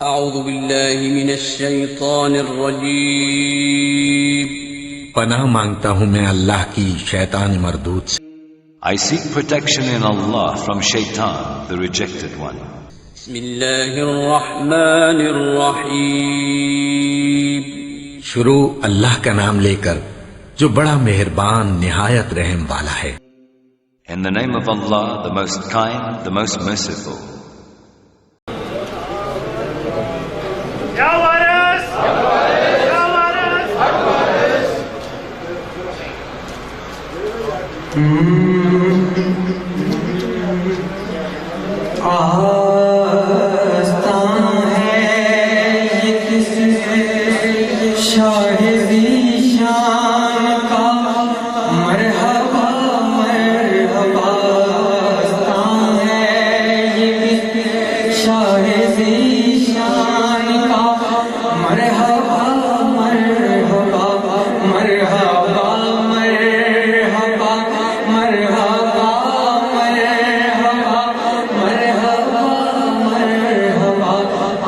اعوذ باللہ من الشیطان الرجیم پناہ مانگتا ہوں میں اللہ کی شیطان مردود سے. I seek protection in Allah from Shaitan, the rejected one. بسم اللہ الرحمن الرحیم. شروع اللہ کا نام لے کر جو بڑا مہربان نہایت رحم والا ہے. In the name of Allah, the most kind, the most merciful. آستان ہے یہ کس شاہ ذیشان کا مرحبا مرحبا. آستان ہے یہ کس شاہ ذیشان کا مرحبا مرحبا مرحبا مرحبا مرحبا مرحبا مرحبا.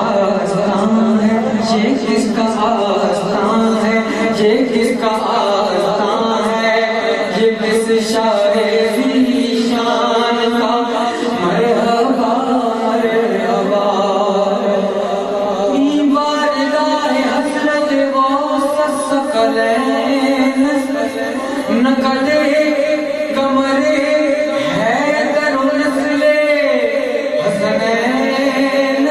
آستان ہے یہ کس کا آستان ہے یہ کس کا آستان ہے یہ کس شاہ ذیشان کا مرحبا مرحبا. این بارگاہ حضرت غوث الثقلین نقدِ قمر حیدر و نسل حسنین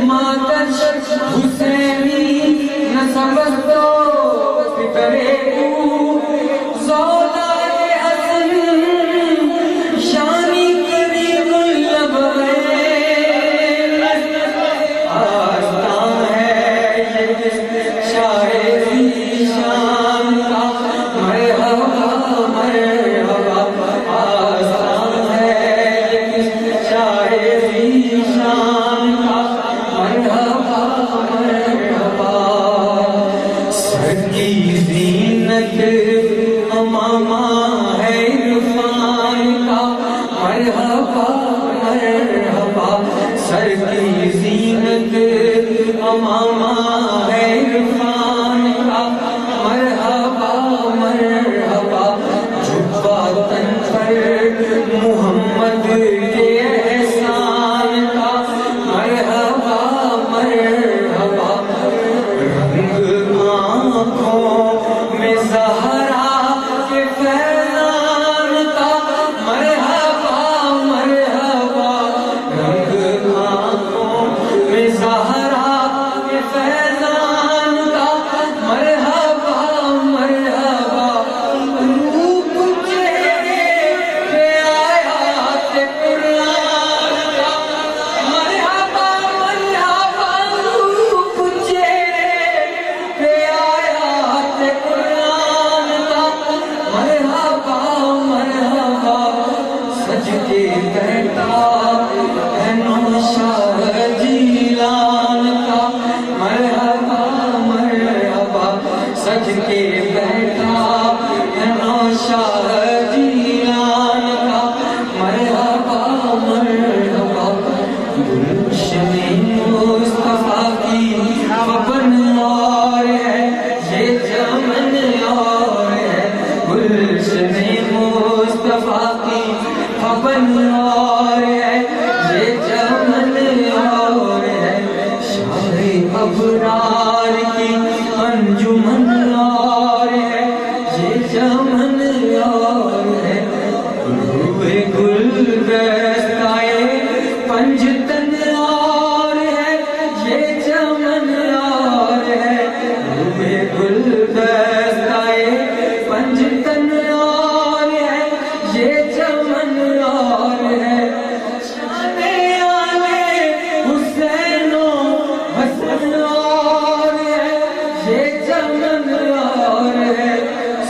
ماتش حسینی نسبت و فکر او زولاد حسن شانی کریم اللبین. آستان ہے یہ کس شاہ ذیشان کا مرحبا مرحبا. آستان ہے یہ کس شاہ ذیشان کا مرحبا مرحبا. سر کی زینت امامہ ہے عرفان کا مرحبا مرحبا. سر کی زینت امامہ ہے عرفان کا مرحبا مرحبا. جھکا تن پر محمد کے احسان کا مرحبا مرحبا. رنگ آنکھوں میں زہرا کے فیضان کا مرحبا مرحبا. رنگ آنکھوں میں زہرا کے فیضان کا مرحبا مرحبا. روپ چہرے پہ آیات قرآن کا مرحبا مرحبا. روپ چہرے پہ آیات قرآن کا مرحبا مرحبا. سج کے کہتا ہے نوشاد جیلان کا مرحبا مرحبا. سج کے بیٹھا ہے نوشاد جیلان کا مرحبا مرحبا. گلشن مصطفیٰ کی فبن اور ہے یہ چمن اور ہے. گلشن مصطفیٰ کی فبن اور ہے یہ چمن اور ہے. شاہ ابرار کی انجمن اور ہے یہ چمن اور ہے. روئے گلدستائے پنجتن اور ہے یہ چمن اور ہے. روئے گلدستائے پنجتن اور ہے یہ چمن اور ہے. شان آلے حسین و حسن اور ہے یہ چمن اور ہے.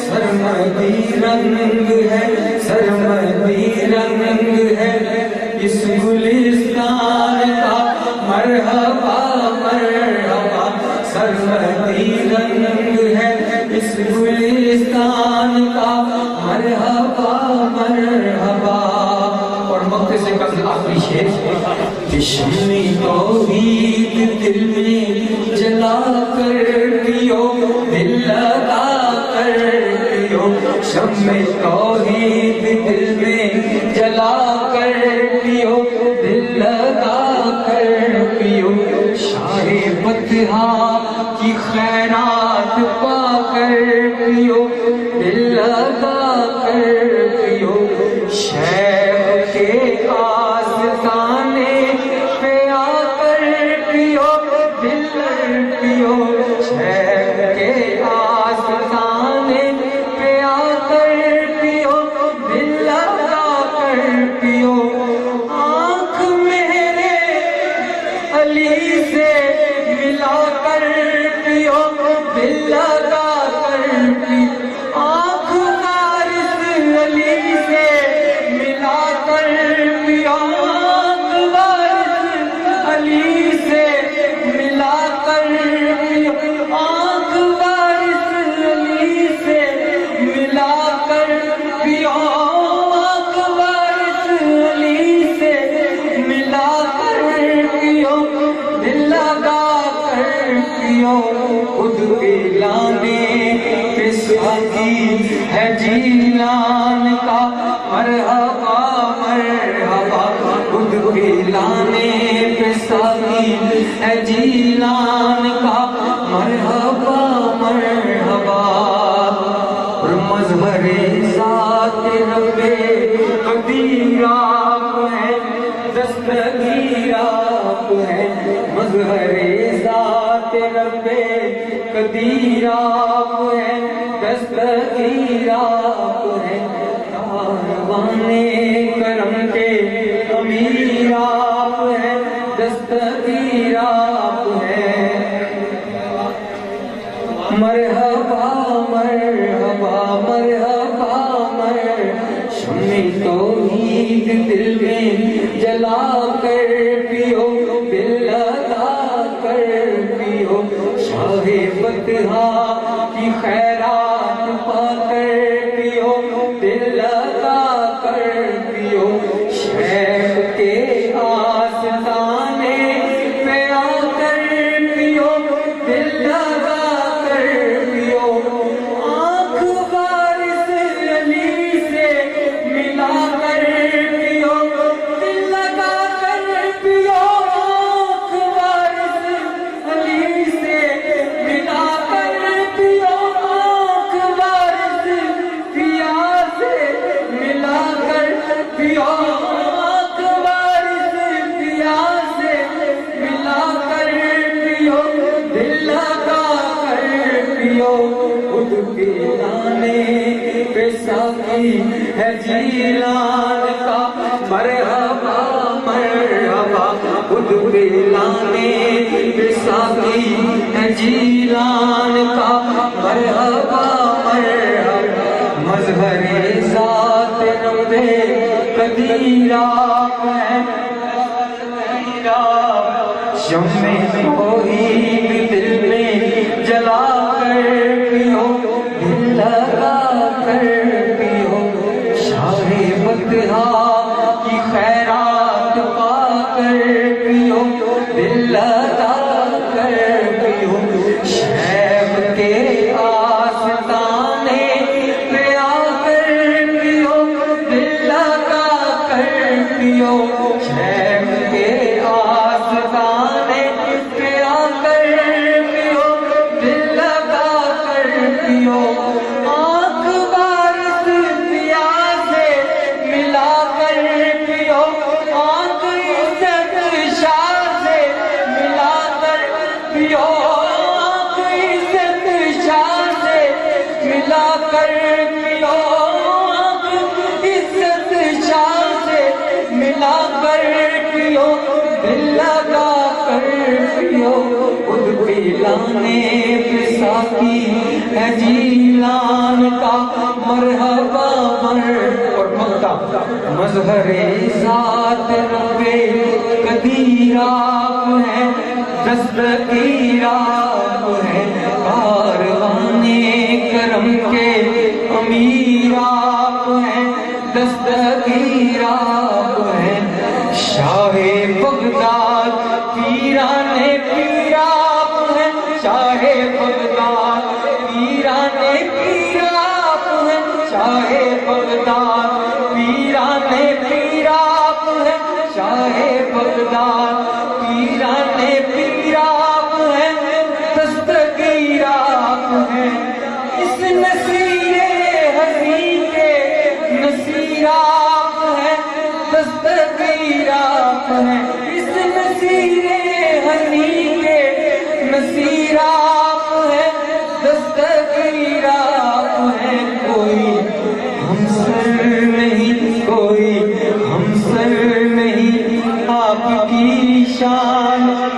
سرمدی رنگ ہے سرمدی رنگ ہے اس گلستان کا مرحبا مرحبا. سرمدی رنگ ہے اس گلستان کا مرحبا مرحبا. اور مکے سے قبل آخری شعر کہ شمع توحید دل میں جلا کر پیو، دل لگا کر پیو، شمع توحید دل میں جلا کر پیو، دل لگا کر پیو، شاہ فتحہ کی خیرات پا کر پیو، دل لگا کر پیو، شیخ کے آستانے پہ آ کر پیو، دل پیو، شیخ کے آستانے پہ آ کر پیو، دل لگا کر پیو، آنکھ میرے علی سے ملا کر پیو، دل لگا کر پیو، آنکھ وارث علی سے ملا کر پیو، آنکھ وارث علی سے ملا کر پیو، آنکھ وارث علی سے ملا کر پیو، آنکھ وارث علی سے ملا کر پیو، دل لگا کر پیو، خود اعلانے پہ ساقی ہے جیلان کا مرحبا مرحبا، خود اعلانے پہ ساقی ہے جیلان کا مرحبا مرحبا، اور مظہر ذات رب قدیر آپ ہے، دستگیر آپ ہے، مظہر ذات رب قدیر آپ ہے، دستگیر آپ ہے، کاروان کرم کے امیر آپ ہے، دستگیر آپ ہے، مرحبا مرحبا مرحبا مرحبا، شمع توحید دل میں جلا کر پیو، دل لگا کر پیو، شاہ فتحہ کی خیرات پا کر پیو، دل لگا کر پیو، شیخ کے آستانے پہ آ کر پیو، دل لگا کر پیو، آنکھ وارث علی سے ملا کر پیو، دل لگا کر پیو، آنکھ وارث علی سے ملا کر پیو، آنکھ وارث پیا سے ملا کر پیو، آنکھ وارث پیا سے ملا کر پیو، دل لگا کر پیو، خود اعلانے پہ ساقی ہے جیلان کا مرحبا مرحبا، خود اعلانے پہ ساقی ہے جیلان کا مرحبا مرحبا، مظہر ذات رب قدیر آپ ہے، شمع توحید دل میں جلا کر پیو، دل لگا کر پیو، شاہ فتحہ کی خیرات پا کر پیو، دل لگا کر پیو، شیخ کے آستانے پہ آ کر پیو، دل لگا کر پیو، شیخ کے آستانے پہ آ کر پیو، دل لگا کر پیو، آنکھ وارث پیا سے ملا کر پیو، آنکھ عزت شاہ سے ملا کر پیو، آنکھ عزت شاہ سے ملا کر پیو، آنکھ عزت شاہ سے ملا کر پیو، دل لگا کر پیو، خود اعلانے پہ ساقی ہے جیلان کا مرحبا مرحبا، اور مکہ مظہر ذات رب قدیر آپ ہے، دستگیر آپ ہے، کاروان کرم کے امیر آپ ہے، دستگیر آپ ہے، شاہ بغداد پیران ہستی کے مسیر آپ ہے، دستگیر آپ ہے، کوئی ہمسر نہیں، کوئی ہمسر نہیں، آپ کی شان